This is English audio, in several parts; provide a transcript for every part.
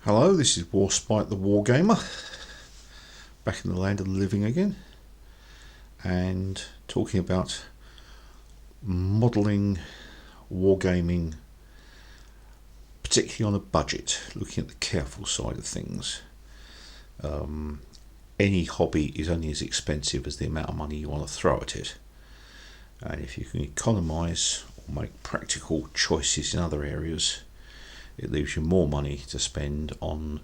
Hello, this is Warspite the Wargamer, back in the land of the living again, and talking about modelling wargaming, particularly on a budget, looking at the careful side of things. Any hobby is only as expensive as the amount of money you want to throw at it, and if you can economise or make practical choices in other areas, it leaves you more money to spend on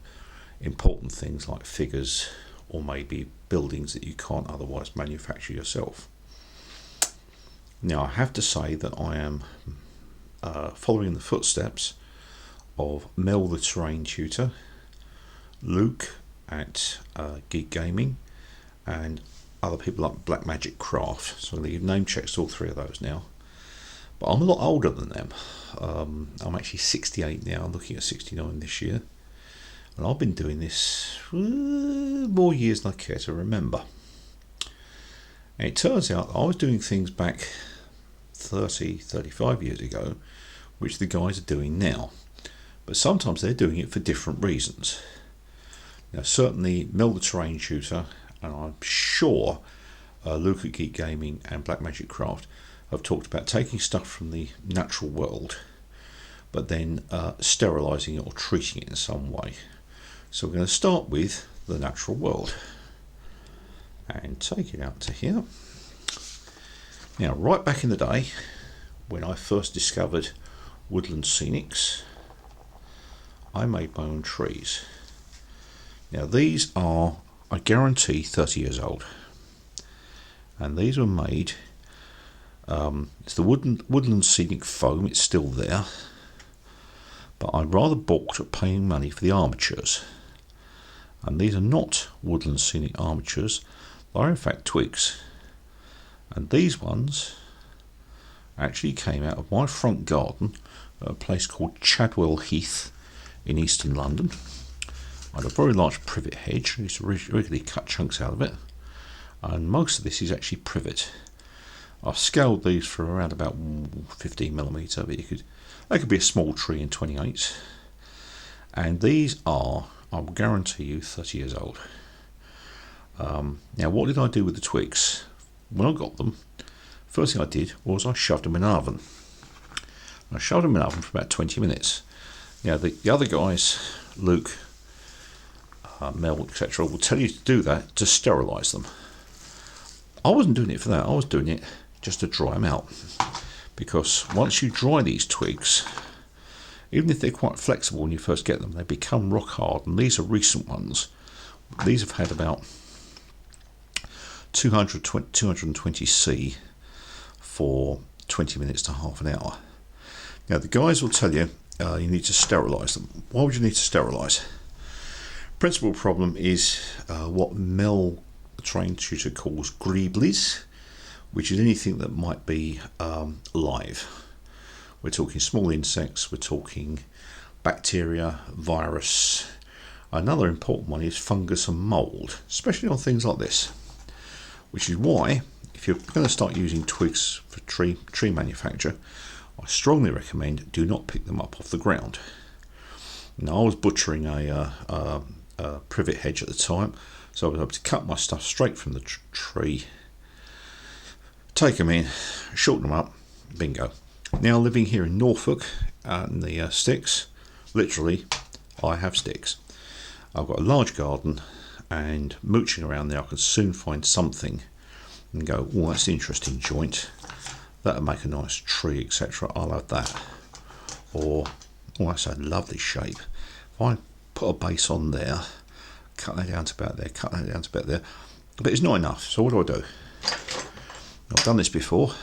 important things like figures or maybe buildings that you can't otherwise manufacture yourself. Now, I have to say that I am following in the footsteps of Mel the Terrain Tutor, Luke at Geek Gaming, and other people like Black Magic Craft. So I'm going to give name checks to all three of those now. But I'm a lot older than them. I'm actually 68 now, looking at 69 this year. And I've been doing this more years than I care to remember. And it turns out I was doing things back 35 years ago, which the guys are doing now. But sometimes they're doing it for different reasons. Now, certainly Mel the Terrain Tutor, and I'm sure Luke at Geek Gaming and Black Magic Craft have talked about taking stuff from the natural world, but then sterilising it or treating it in some way. So we're going to start with the natural world and take it out to here. Now, right back in the day, when I first discovered woodland scenics, I made my own trees. Now, these are, I guarantee, 30 years old, and these were made. It's the woodland scenic foam, it's still there, but I rather balked at paying money for the armatures, and these are not woodland scenic armatures, they are in fact twigs, and these ones actually came out of my front garden at a place called Chadwell Heath in eastern London. I had a very large privet hedge. I used to regularly cut chunks out of it, and most of this is actually privet. I've scaled these for around about 15mm, but they could be a small tree in 28s. And these are, I will guarantee you, 30 years old. Now, what did I do with the twigs? When I got them, first thing I did was I shoved them in an oven. I shoved them in an oven for about 20 minutes. Now, the other guys, Luke, Mel, etc., will tell you to do that to sterilise them. I wasn't doing it for that. I was doing it just to dry them out, because once you dry these twigs, even if they're quite flexible when you first get them, they become rock hard. And these are recent ones. These have had about 220 C for 20 minutes to half an hour. Now, the guys will tell you you need to sterilise them. Why would you need to sterilise? Principal problem is what Mel the Terrain Tutor calls greeblies, which is anything that might be live. We're talking small insects, we're talking bacteria, virus. Another important one is fungus and mould, especially on things like this, which is why if you're going to start using twigs for tree manufacture, I strongly recommend do not pick them up off the ground. Now, I was butchering a privet hedge at the time, so I was able to cut my stuff straight from the tree, take them in, shorten them up, bingo. Now, living here in Norfolk, in the sticks, literally, I have sticks. I've got a large garden, and mooching around there, I can soon find something and go, oh, that's an interesting joint. That'll make a nice tree, etc. I'll have that. Or, oh, that's a lovely shape. If I put a base on there, cut that down to about there, cut that down to about there, but it's not enough. So what do? I've done this before.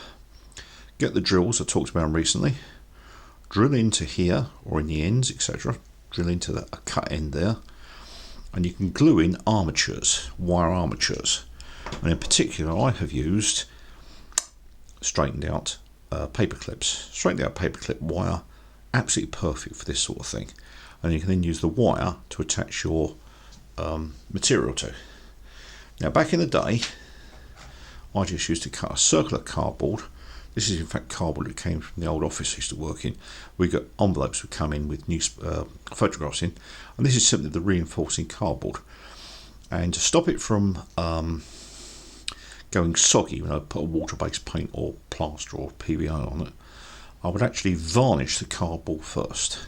Get the drills I talked about recently, drill into here or in the ends, etc. Drill into a cut end there, and you can glue in armatures, wire armatures. And in particular, I have used straightened out paper clips. Straightened out paper clip wire, absolutely perfect for this sort of thing. And you can then use the wire to attach your material to. Now, back in the day, I just used to cut a circular cardboard This is in fact cardboard that came from the old office I used to work in. We got envelopes would come in with photographs in, and this is simply the reinforcing cardboard. And to stop it from going soggy when I put a water-based paint or plaster or PVA on it, I would actually varnish the cardboard first.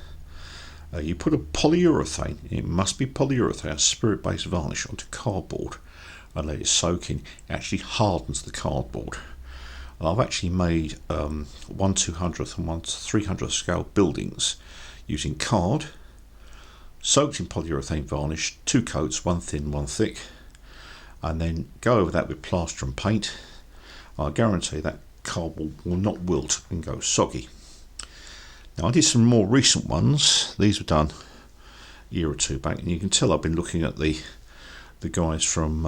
You put a polyurethane, it must be polyurethane, a spirit-based varnish onto cardboard and let it soak in. It actually hardens the cardboard. And I've actually made 1/200th and 1/300th scale buildings using card, soaked in polyurethane varnish, 2 coats, one thin, one thick, and then go over that with plaster and paint. I guarantee that cardboard will not wilt and go soggy. Now I did some more recent ones. These were done a year or two back, and you can tell I've been looking at the guys from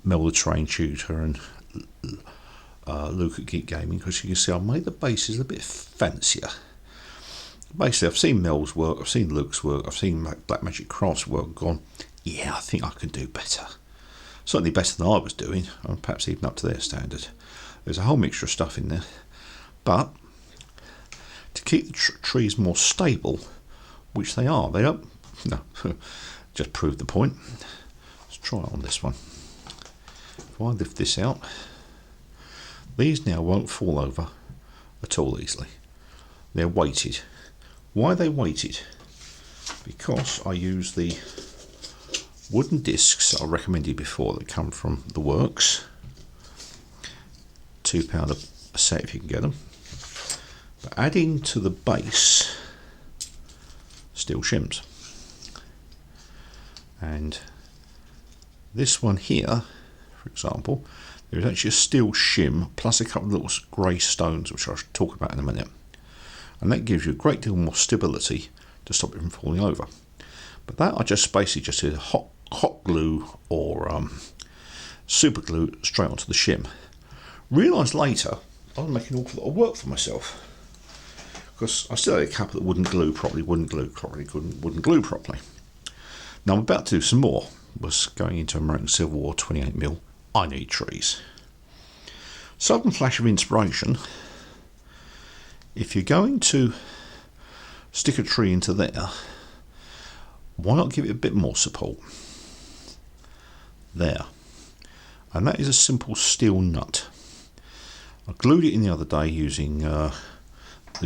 Mel the Train Tutor and Luke at Geek Gaming, because you can see I made the bases a bit fancier. Basically, I've seen Mel's work, I've seen Luke's work, I've seen Black Magic Crafts work, and gone, yeah, I think I can do better. Certainly better than I was doing, and perhaps even up to their standard. There's a whole mixture of stuff in there, but to keep the trees more stable, which they are, they don't, no, just proved the point. Let's try it on this one. If I lift this out, these now won't fall over at all easily. They're weighted. Why are they weighted? Because I use the wooden discs that I recommended before that come from the works. £2 a set if you can get them. But adding to the base steel shims. And this one here, for example, there is actually a steel shim plus a couple of little grey stones, which I'll talk about in a minute. And that gives you a great deal more stability to stop it from falling over. But that I just basically just did hot glue or super glue straight onto the shim. Realised later I was making an awful lot of work for myself, because I still had a couple that wouldn't glue properly, wouldn't glue properly. Now I'm about to do some more. Was going into American Civil War 28mm. I need trees. Sudden flash of inspiration. If you're going to stick a tree into there, why not give it a bit more support? There. And that is a simple steel nut. I glued it in the other day using the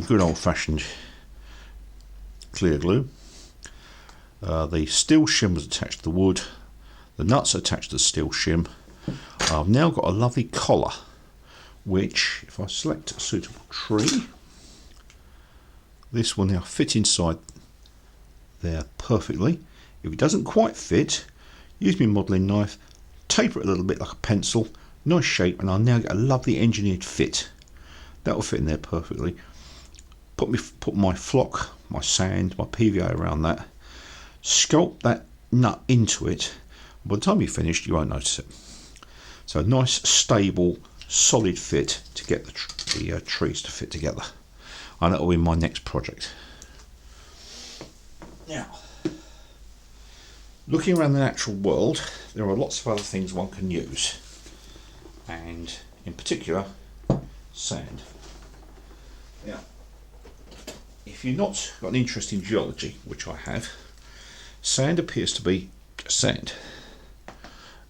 good old-fashioned clear glue. The steel shim was attached to the wood. The nuts are attached to the steel shim. I've now got a lovely collar, which, if I select a suitable tree, this will now fit inside there perfectly. If it doesn't quite fit, use my modelling knife, taper it a little bit like a pencil, nice shape, and I'll now get a lovely engineered fit. That will fit in there perfectly. Put my flock, my sand, my PVA around that, sculpt that nut into it. By the time you're finished, you won't notice it. So a nice, stable, solid fit to get the trees to fit together. And that will be my next project. Now, looking around the natural world, there are lots of other things one can use, and in particular, sand. Now, if you've not got an interest in geology, which I have, sand appears to be just sand.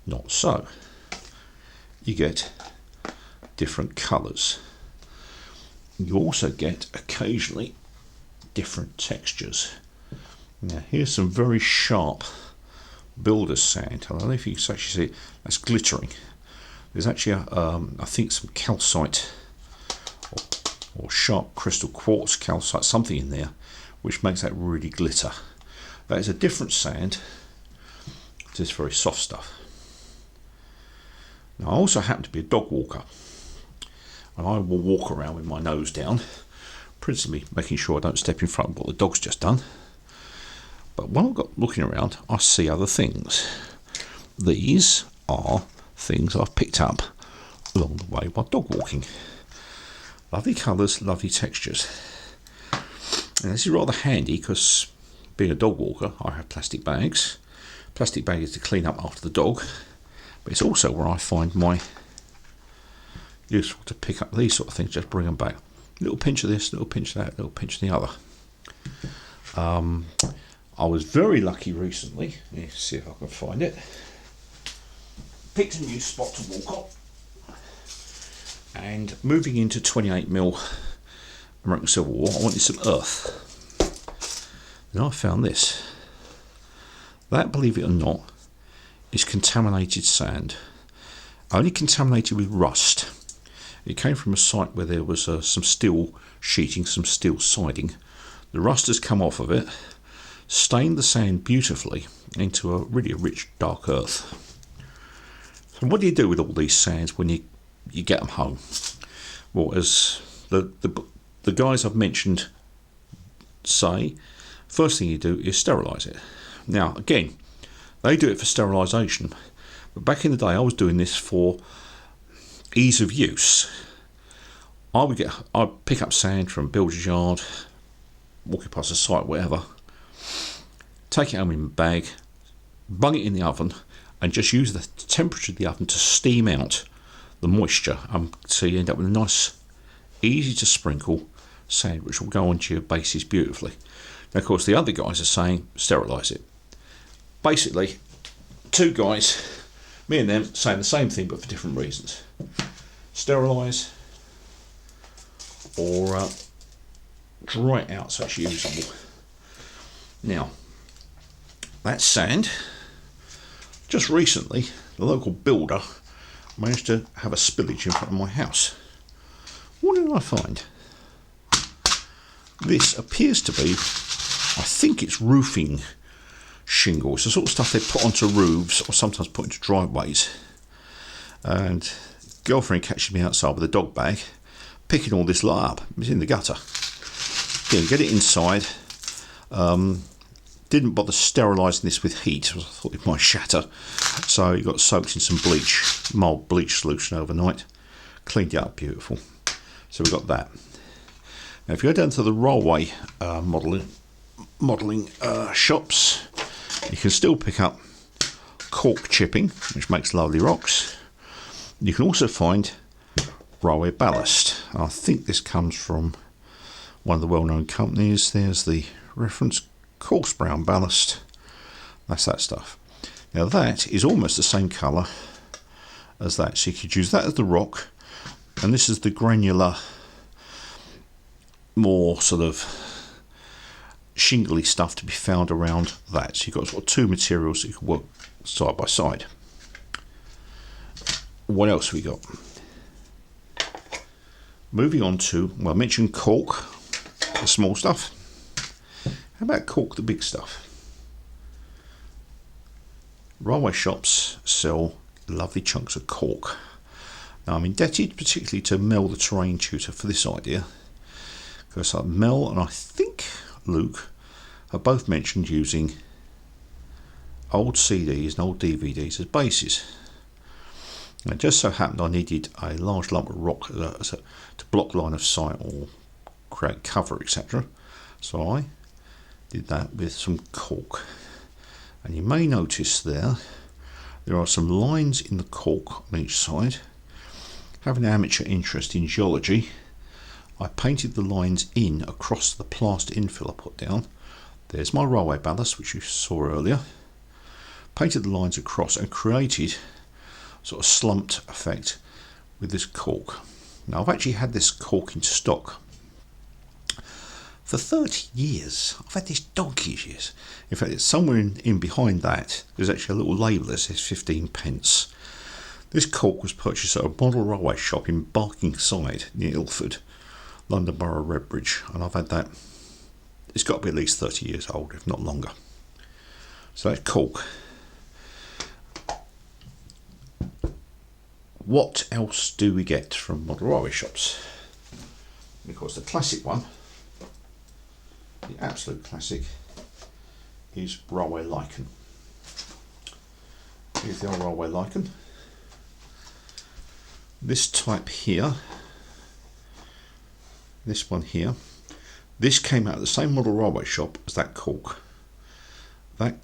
Not so. You get different colours. You also get occasionally different textures. Now here's some very sharp builder's sand. I don't know if you can actually see it. That's glittering. There's actually I think some calcite or sharp crystal quartz calcite, something in there, which makes that really glitter. That is a different sand to this very soft stuff. Now I also happen to be a dog walker, and I will walk around with my nose down, principally making sure I don't step in front of what the dog's just done. But when I'm looking around, I see other things. These are things I've picked up along the way while dog walking. Lovely colours, lovely textures. And this is rather handy because, being a dog walker, I have plastic bags. Plastic bag is to clean up after the dog, but it's also where I find my useful to pick up these sort of things, just bring them back. Little pinch of this, little pinch of that, little pinch of the other. I was very lucky recently. Let's see if I can find it. Picked a new spot to walk on. And moving into 28mm American Civil War, I wanted some earth. And I found this. That, believe it or not, is contaminated sand. Only contaminated with rust. It came from a site where there was some steel sheeting, some steel siding. The rust has come off of it, stained the sand beautifully into a really rich dark earth. So what do you do with all these sands when you get them home? Well, as the guys I've mentioned say, first thing you do is sterilise it. Now, again, they do it for sterilisation, but back in the day I was doing this for ease of use. I'd pick up sand from a builder's yard, walking past a site, whatever, take it home in a bag, bung it in the oven, and just use the temperature of the oven to steam out the moisture, so you end up with a nice, easy to sprinkle sand, which will go onto your bases beautifully. Now, of course, the other guys are saying sterilise it. Basically, two guys, me and them, saying the same thing but for different reasons. Sterilise or dry it out so it's usable. Now, that sand, just recently, the local builder managed to have a spillage in front of my house. What did I find? This appears to be, I think it's roofing shingle. It's the sort of stuff they put onto roofs or sometimes put into driveways. And girlfriend catches me outside with a dog bag, picking all this lot up. It's in the gutter. Yeah, get it inside. Didn't bother sterilising this with heat. I thought it might shatter. So it got soaked in some bleach, mild bleach solution overnight. Cleaned it up beautiful. So we've got that. Now if you go down to the railway modelling shops, you can still pick up cork chipping, which makes lovely rocks. You can also find railway ballast. I think this comes from one of the well-known companies. There's the reference, coarse brown ballast. That's that stuff. Now that is almost the same colour as that, so you could use that as the rock, and this is the granular, more sort of shingly stuff to be found around that. So you've got sort of two materials that you can work side by side. What else we got? Moving on to, well, I mentioned cork, the small stuff. How about cork, the big stuff? Railway shops sell lovely chunks of cork. Now I'm indebted particularly to Mel the terrain tutor for this idea, because Mel and I think Luke have both mentioned using old CDs and old DVDs as bases. And it just so happened I needed a large lump of rock to block line of sight or create cover, etc. So I did that with some cork. And you may notice there are some lines in the cork on each side. Having an amateur interest in geology, I painted the lines in across the plaster infill I put down. There's my railway ballast, which you saw earlier. Painted the lines across and created sort of slumped effect with this cork. Now I've actually had this cork in stock for 30 years. I've had this donkey's years. In fact, it's somewhere in behind that. There's actually a little label that says 15 pence. This cork was purchased at a model railway shop in Barkingside near Ilford, London Borough Redbridge, and I've had that. It's got to be at least 30 years old, if not longer. So that's cork. What else do we get from model railway shops? And of course, the classic one, the absolute classic, is railway lichen. Here's the old railway lichen. This type here, this one here, this came out of the same model railway shop as that cork. That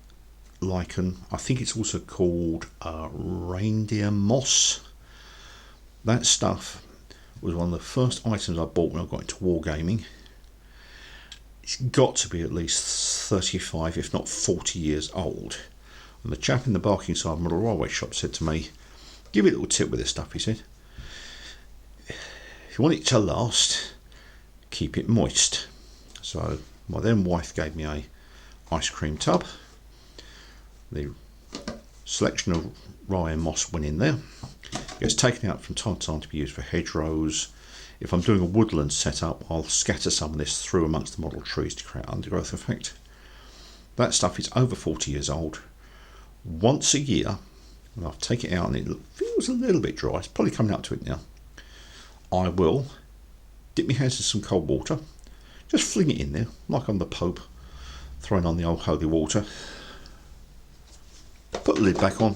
lichen, I think it's also called reindeer moss. That stuff was one of the first items I bought when I got into wargaming. It's got to be at least 35, if not 40 years old. And the chap in the Barkingside Model Railway shop said to me, give it a little tip with this stuff, he said. If you want it to last, keep it moist. So my then wife gave me a ice cream tub. The selection of rye and moss went in there. It gets taken out from time to time to be used for hedgerows. If I'm doing a woodland setup, I'll scatter some of this through amongst the model trees to create undergrowth effect. That stuff is over 40 years old. Once a year, and I'll take it out and it feels a little bit dry, it's probably coming up to it now, I will dip my hands in some cold water, just fling it in there like I'm the Pope throwing on the old holy water, put the lid back on,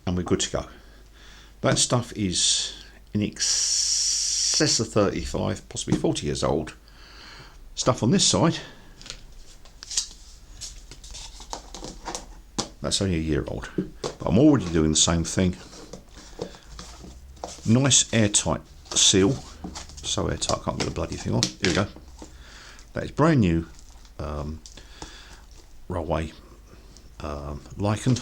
and we're good to go. That stuff is in excess of 35, possibly 40 years old. Stuff on this side, that's only a year old, but I'm already doing the same thing. Nice airtight seal, so airtight I can't get the bloody thing off. Here we go. That is brand new railway lichen.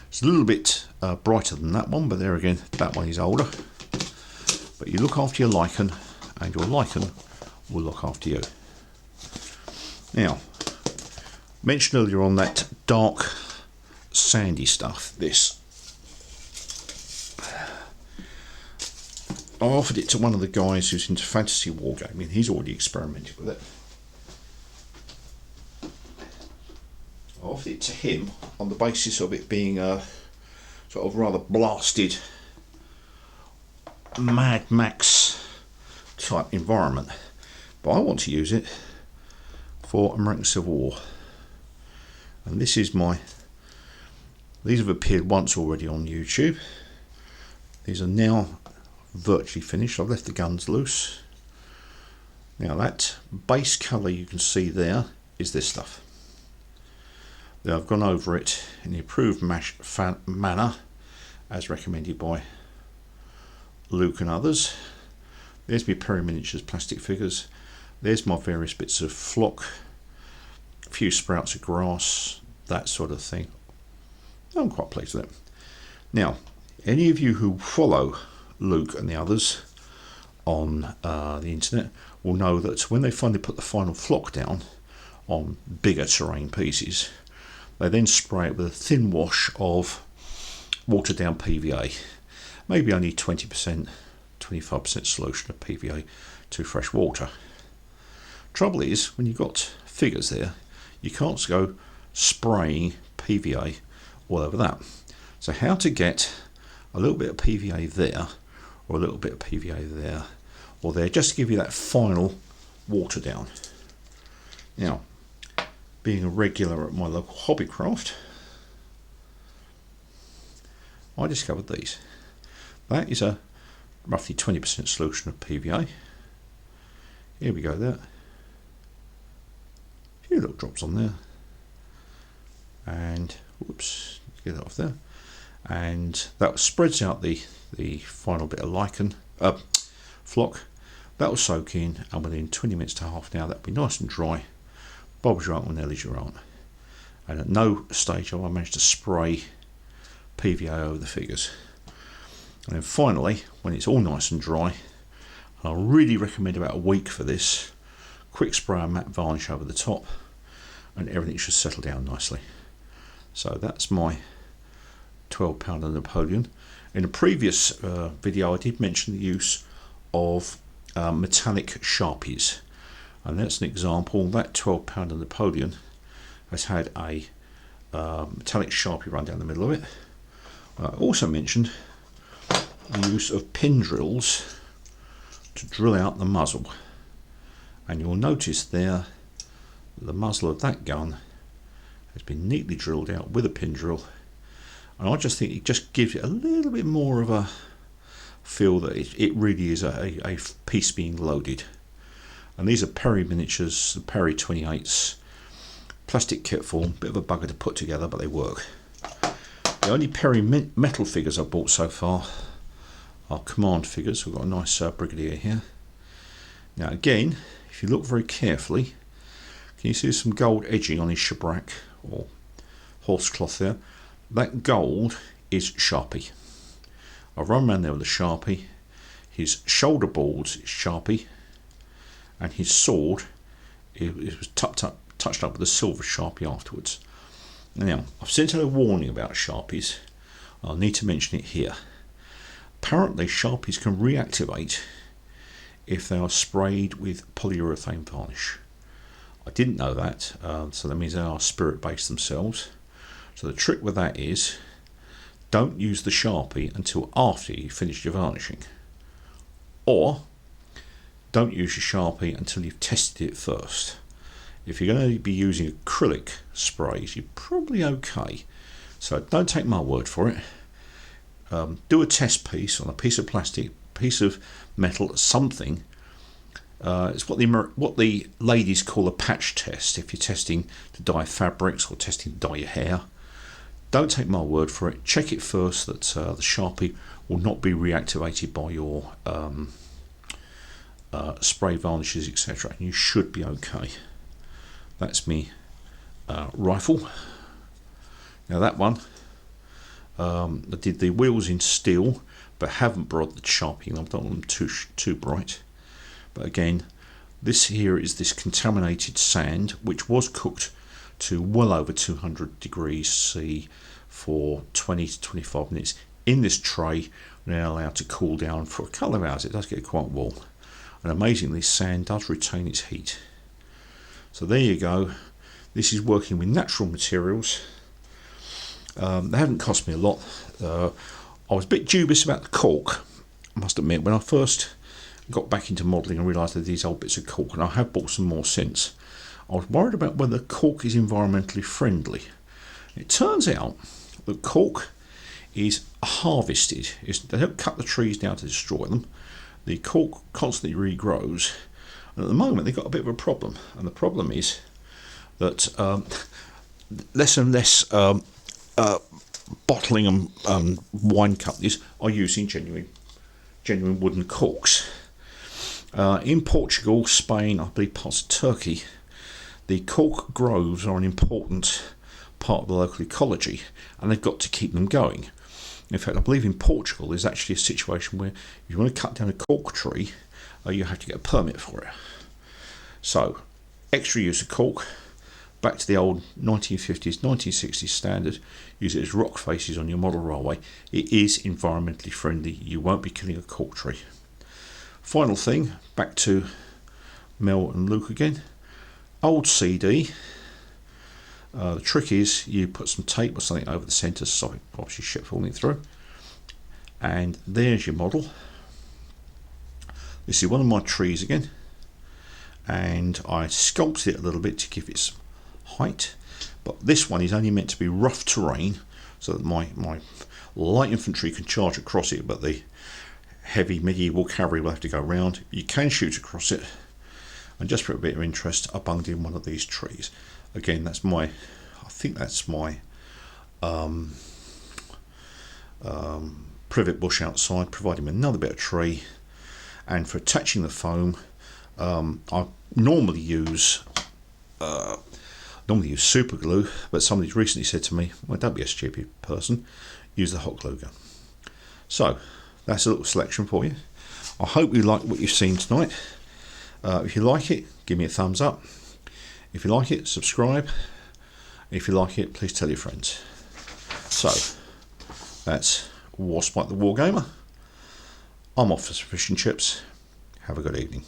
It's a little bit brighter than that one, but there again, that one is older. But you look after your lichen, and your lichen will look after you. Now, mentioned earlier on that dark, sandy stuff, this. I offered it to one of the guys who's into fantasy wargaming. He's already experimented with it. I offered it to him on the basis of it being a sort of rather blasted Mad Max type environment, but I want to use it for American Civil War. And this is these have appeared once already on YouTube. These are now virtually finished. I've left the guns loose. Now that base colour you can see there is this stuff. Now I've gone over it in the approved manner as recommended by Luke and others. There's my Perry Miniatures plastic figures. There's my various bits of flock, a few sprouts of grass, that sort of thing. I'm quite pleased with it. Now, any of you who follow Luke and the others on the internet will know that when they finally put the final flock down on bigger terrain pieces, they then spray it with a thin wash of watered down PVA, maybe only 20%, 25% solution of PVA to fresh water. Trouble is, when you've got figures there, you can't go spraying PVA all over that. So how to get a little bit of PVA there, or a little bit of PVA there, or there, just to give you that final water down. Now, being a regular at my local Hobbycraft, I discovered these. That is a roughly 20% solution of PVA. Here we go there. A few little drops on there. And, whoops, get it off there. And that spreads out the final bit of lichen, flock. That will soak in, and within 20 minutes to half an hour, that'll be nice and dry. Bob's your aunt when Nellie's your aunt. And at no stage have I managed to spray PVA over the figures. And then finally, when it's all nice and dry, I really recommend about a week for this, quick spray of matte varnish over the top, and everything should settle down nicely. So that's my 12-pounder Napoleon. In a previous video I did mention the use of metallic Sharpies, and that's an example. That 12-pounder Napoleon has had a metallic Sharpie run down the middle of it. I also mentioned the use of pin drills to drill out the muzzle, and you'll notice there the muzzle of that gun has been neatly drilled out with a pin drill, and I just think it just gives it a little bit more of a feel that it really is a piece being loaded. And these are Perry Miniatures, the Perry 28s, plastic kit form, bit of a bugger to put together, but they work. The only Perry metal figures I've bought so far our command figures. We've got a nice brigadier here. Now again, if you look very carefully, can you see some gold edging on his shabrack or horsecloth there? That gold is Sharpie. I've run around there with a Sharpie. His shoulder boards is Sharpie, and his sword it was touched up with a silver Sharpie afterwards. Now, I've sent out a warning about Sharpies. I'll need to mention it here. Apparently, Sharpies can reactivate if they are sprayed with polyurethane varnish. I didn't know that, so that means they are spirit-based themselves. So the trick with that is, don't use the Sharpie until after you finish your varnishing. Or, don't use your Sharpie until you've tested it first. If you're going to be using acrylic sprays, you're probably okay. So don't take my word for it. Do a test piece on a piece of plastic, piece of metal, something. It's what the ladies call a patch test. If you're testing to dye fabrics or testing to dye your hair, don't take my word for it. Check it first that the Sharpie will not be reactivated by your spray varnishes, etc. And you should be okay. That's me rifle. Now that one, I did the wheels in steel, but haven't brought the Sharpie. I don't want them too bright. But again, this here is this contaminated sand, which was cooked to well over 200 degrees C for 20 to 25 minutes in this tray. We're now allowed to cool down for a couple of hours. It does get quite warm, and amazingly, sand does retain its heat. So there you go. This is working with natural materials. They haven't cost me a lot. I was a bit dubious about the cork, I must admit. When I first got back into modelling and realised that these old bits of cork, and I have bought some more since, I was worried about whether cork is environmentally friendly. It turns out that cork is harvested. They don't cut the trees down to destroy them. The cork constantly regrows, and at the moment they've got a bit of a problem, and the problem is that less and less bottling and wine companies are using genuine wooden corks. In Portugal, Spain, I believe parts of Turkey, the cork groves are an important part of the local ecology, and they've got to keep them going. In fact, I believe in Portugal there's actually a situation where if you want to cut down a cork tree, you have to get a permit for it. So, extra use of cork, back to the old 1950s, 1960s standard, use it as rock faces on your model railway. It is environmentally friendly, you won't be killing a cork tree. Final thing, back to Mel and Luke again. Old CD. The trick is you put some tape or something over the centre to stop it obviously shit falling through. And there's your model. This is one of my trees again. And I sculpted it a little bit to give it some height. But this one is only meant to be rough terrain so that my light infantry can charge across it, but the heavy medieval cavalry will have to go round. You can shoot across it. And just for a bit of interest, I bunged in one of these trees. Again, that's my, I think that's my privet bush outside, providing me another bit of tree. And for attaching the foam, I normally use super glue, but somebody's recently said to me, well, don't be a stupid person, use the hot glue gun. So that's a little selection for you. I hope you like what you've seen tonight. If you like it, give me a thumbs up. If you like it, subscribe. If you like it, please tell your friends. So that's Warspite the Wargamer. I'm off for some fish and chips. Have a good evening.